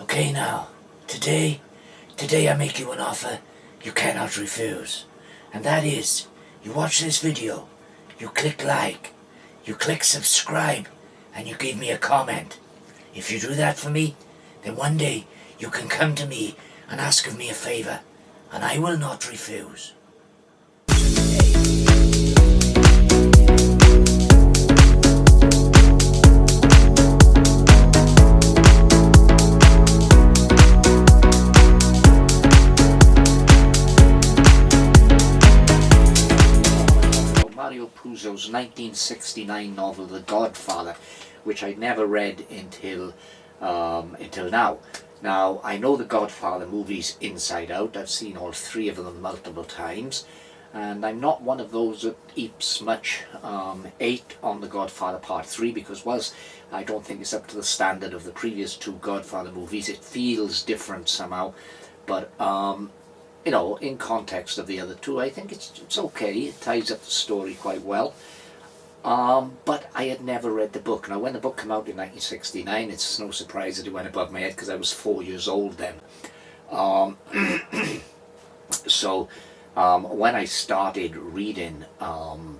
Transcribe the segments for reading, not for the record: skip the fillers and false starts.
Okay now, today I make you an offer you cannot refuse. And that is, you watch this video, you click like, you click subscribe, and you give me a comment. If you do that for me, then one day you can come to me and ask of me a favor, and I will not refuse. Puzo's 1969 novel The Godfather, which I'd never read until now. Now, I know the Godfather movies inside out. I've seen all three of them multiple times, and I'm not one of those that heaps much hate on the Godfather Part 3, because whilst I don't think it's up to the standard of the previous two Godfather movies, it feels different somehow. But you know, in context of the other two, I think it's okay. It ties up the story quite well. But I had never read the book. Now, when the book came out in 1969, it's no surprise that it went above my head because I was 4 years old then. So when I started reading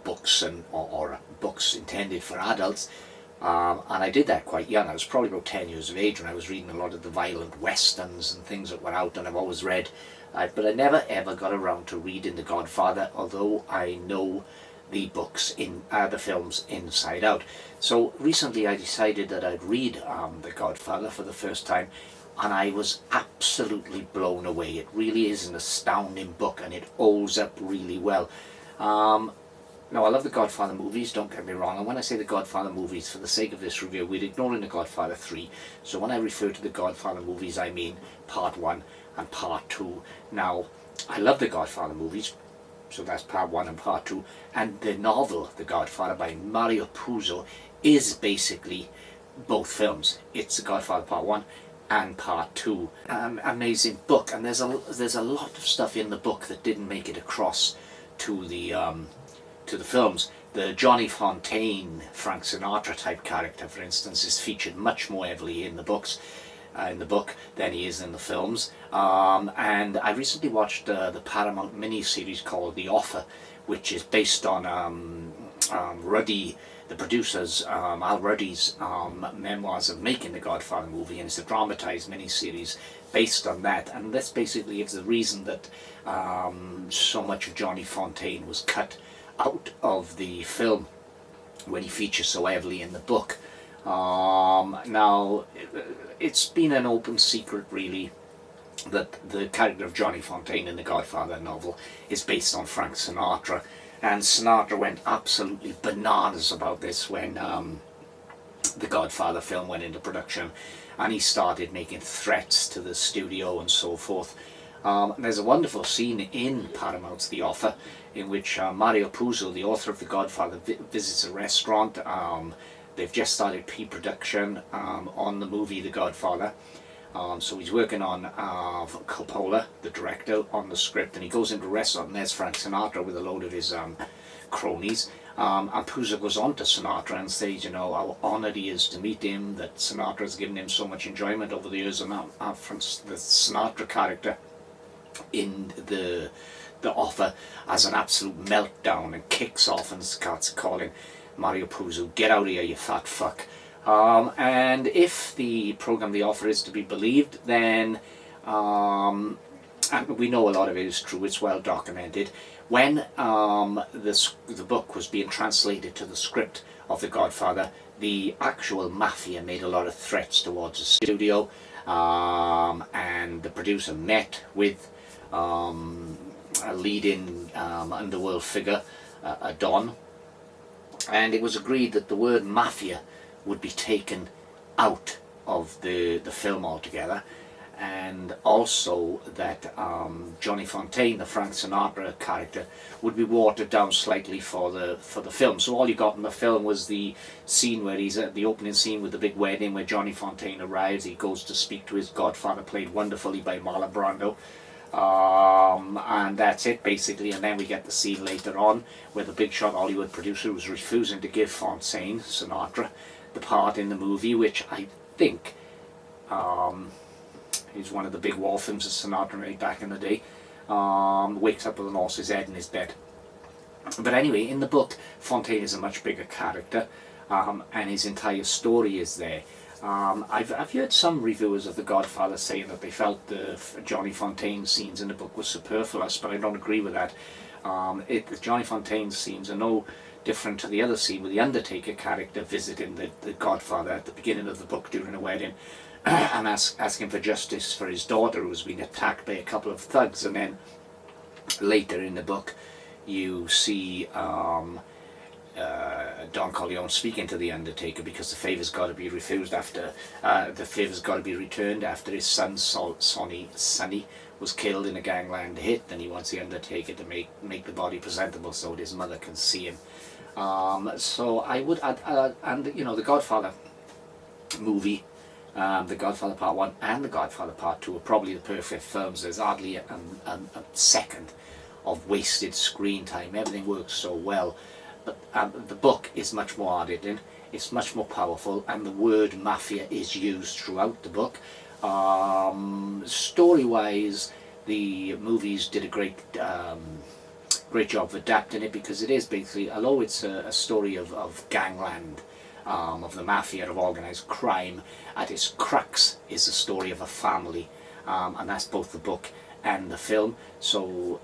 books or books intended for adults, and I did that quite young. I was probably about 10 years of age when I was reading a lot of the violent westerns and things that were out, and I've always read. But I never ever got around to reading The Godfather, although I know the books in the films inside out. So recently I decided that I'd read The Godfather for the first time, and I was absolutely blown away. It really is an astounding book, and it holds up really well. Now, I love the Godfather movies, don't get me wrong, and when I say the Godfather movies, for the sake of this review, we're ignoring the Godfather 3, so when I refer to the Godfather movies, I mean Part 1 and Part 2. Now, I love the Godfather movies, so that's Part 1 and Part 2, and the novel, The Godfather, by Mario Puzo, is basically both films. It's The Godfather Part 1 and Part 2. Amazing book, and there's a lot of stuff in the book that didn't make it across to the films. The Johnny Fontaine, Frank Sinatra type character, for instance, is featured much more heavily in the books, than he is in the films. And I recently watched the Paramount miniseries called The Offer, which is based on Ruddy, the producer's, Al Ruddy's memoirs of making the Godfather movie, and it's a dramatized miniseries based on that. And this basically is the reason that so much of Johnny Fontaine was cut out of the film when he features so heavily in the book. Now, it's been an open secret really that the character of Johnny Fontaine in the Godfather novel is based on Frank Sinatra, and Sinatra went absolutely bananas about this when the Godfather film went into production, and he started making threats to the studio and so forth. There's a wonderful scene in Paramount's The Offer in which Mario Puzo, the author of The Godfather, visits a restaurant. They've just started pre-production on the movie The Godfather. So he's working on Coppola, the director, on the script, and he goes into a restaurant and there's Frank Sinatra with a load of his cronies. And Puzo goes on to Sinatra and says, you know, how honoured he is to meet him, that Sinatra has given him so much enjoyment over the years, and the Sinatra character in the Offer has an absolute meltdown and kicks off and starts calling Mario Puzo, "Get out of here, you fat fuck." And if the program The Offer is to be believed, then and we know a lot of it is true, it's well documented, when the book was being translated to the script of The Godfather, the actual mafia made a lot of threats towards the studio, and the producer met with a leading underworld figure, a Don, and it was agreed that the word mafia would be taken out of the film altogether, and also that Johnny Fontaine, the Frank Sinatra character, would be watered down slightly for the film. So all you got in the film was the scene where he's at the opening scene with the big wedding where Johnny Fontaine arrives. He goes to speak to his godfather, played wonderfully by Marlon Brando. And that's it basically, and then we get the scene later on where the big shot Hollywood producer was refusing to give Sinatra the part in the movie, which I think He's one of the big war films that Sinatra made back in the day. Wakes up with an horse's head in his bed. But anyway, in the book, Fontaine is a much bigger character, and his entire story is there. I've heard some reviewers of The Godfather saying that they felt the Johnny Fontaine scenes in the book were superfluous, but I don't agree with that. The Johnny Fontaine scenes are no different to the other scene with the Undertaker character visiting the Godfather at the beginning of the book during a wedding and asking for justice for his daughter who was being attacked by a couple of thugs. And then later in the book you see Don Corleone speaking to the Undertaker because the favour's got to be refused after returned after his son Sonny was killed in a gangland hit, and he wants the Undertaker to make the body presentable so his mother can see him. So I would and you know, the Godfather movie, the Godfather Part 1 and the Godfather Part 2 are probably the perfect films. There's hardly a second of wasted screen time. Everything works so well. But the book is much more hard hitting, it's much more powerful, and the word mafia is used throughout the book. Story-wise, the movies did a great job of adapting it, because it is basically, although it's a story of gangland, of the mafia, of organised crime, at its crux is a story of a family, and that's both the book and the film. So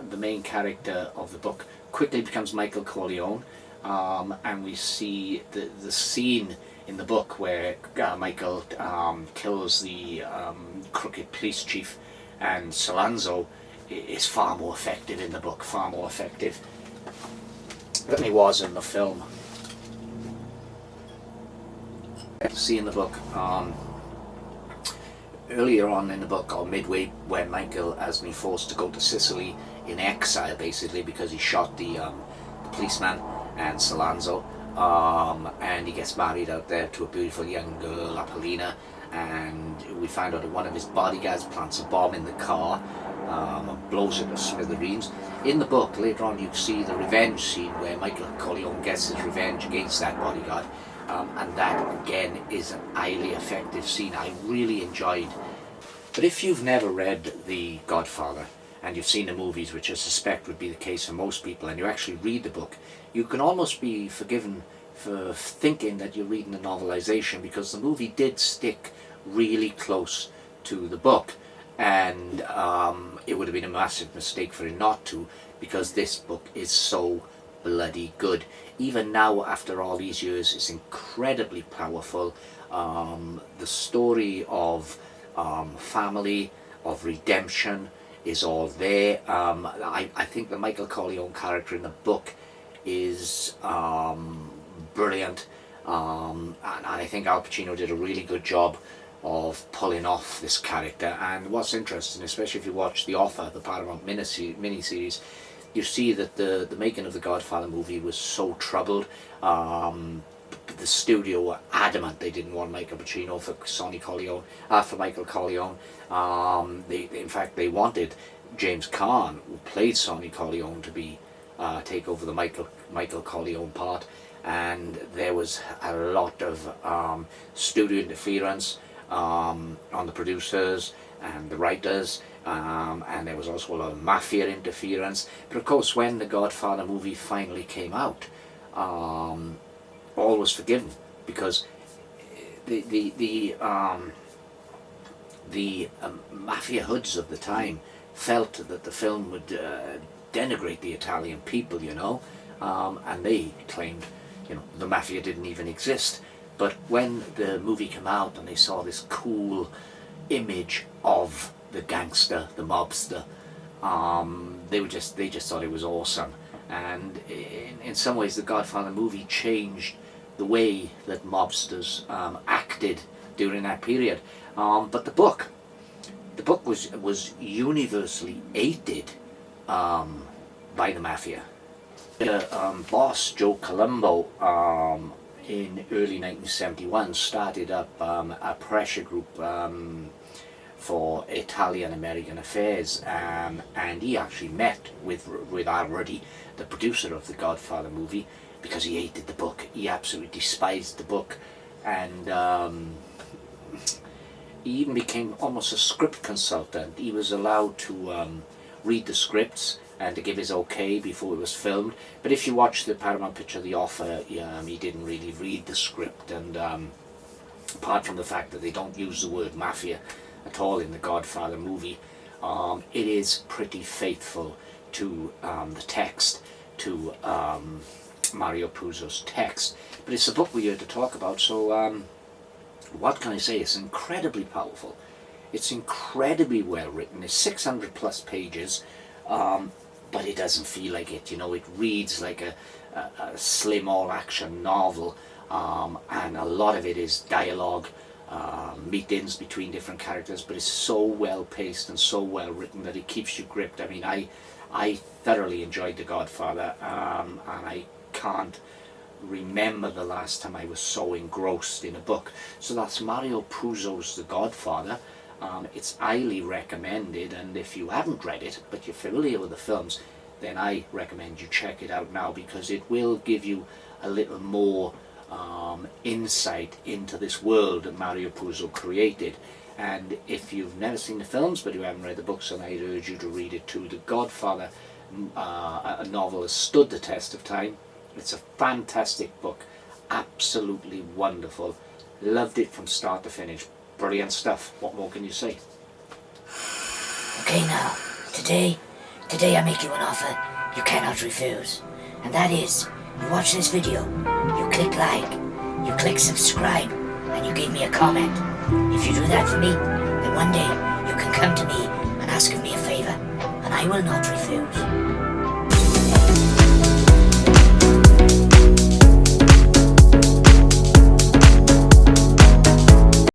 the main character of the book quickly becomes Michael Corleone, and we see the scene in the book where Michael kills the crooked police chief and Solanzo is far more effective in the book, far more effective than it was in the film. See in the book, earlier on in the book, or midway, when Michael has been forced to go to Sicily in exile, basically because he shot the policeman and Solanzo, and he gets married out there to a beautiful young girl, Apollina, and we find out that one of his bodyguards plants a bomb in the car and blows it to smithereens. In the book, later on, you see the revenge scene where Michael Corleone gets his revenge against that bodyguard, and that again is an highly effective scene. I really enjoyed. But if you've never read The Godfather and you've seen the movies, which I suspect would be the case for most people, and you actually read the book, you can almost be forgiven for thinking that you're reading a novelization, because the movie did stick really close to the book, and it would have been a massive mistake for it not to, because this book is so bloody good. Even now, after all these years, it's incredibly powerful. The story of family, of redemption, is all there. I think the Michael Corleone character in the book is brilliant, and I think Al Pacino did a really good job of pulling off this character. And what's interesting, especially if you watch The Offer, the Paramount miniseries, you see that the making of the Godfather movie was so troubled. The studio were adamant they didn't want Michael Pacino for Michael Corleone. In fact, they wanted James Caan, who played Sonny Corleone, to be take over the Michael Corleone part, and there was a lot of studio interference on the producers and the writers, and there was also a lot of mafia interference. But of course, when the Godfather movie finally came out, all was forgiven, because the mafia hoods of the time felt that the film would denigrate the Italian people, you know, and they claimed, you know, the mafia didn't even exist. But when the movie came out and they saw this cool image of the gangster, the mobster, they just thought it was awesome. And in some ways, the Godfather movie changed the way that mobsters acted during that period. But the book was universally hated by the mafia. Boss Joe Colombo in early 1971 started up a pressure group for Italian-American affairs, and he actually met with Al Ruddy, the producer of the Godfather movie, because he hated the book. He absolutely despised the book, and he even became almost a script consultant. He was allowed to read the scripts and to give his okay before it was filmed. But if you watch the Paramount picture, The Offer, he didn't really read the script, and apart from the fact that they don't use the word mafia at all in the Godfather movie, it is pretty faithful to the text, to Mario Puzo's text. But it's a book we're here to talk about, so what can I say? It's incredibly powerful. It's incredibly well written. It's 600 plus pages, but it doesn't feel like it. You know, it reads like a slim all-action novel, and a lot of it is dialogue, meet-ins between different characters, but it's so well paced and so well written that it keeps you gripped. I mean, I thoroughly enjoyed The Godfather, and I can't remember the last time I was so engrossed in a book. So that's Mario Puzo's The Godfather. It's highly recommended, and if you haven't read it but you're familiar with the films, then I recommend you check it out now, because it will give you a little more insight into this world that Mario Puzo created. And if you've never seen the films but you haven't read the books, then I'd urge you to read it too. The Godfather, a novel, has stood the test of time. It's a fantastic book, absolutely wonderful. Loved it from start to finish. Brilliant stuff. What more can you say? Okay, now, today I make you an offer you cannot refuse. And that is, you watch this video, you click like, you click subscribe, and you give me a comment. If you do that for me, then one day you can come to me and ask of me a favor, and I will not refuse.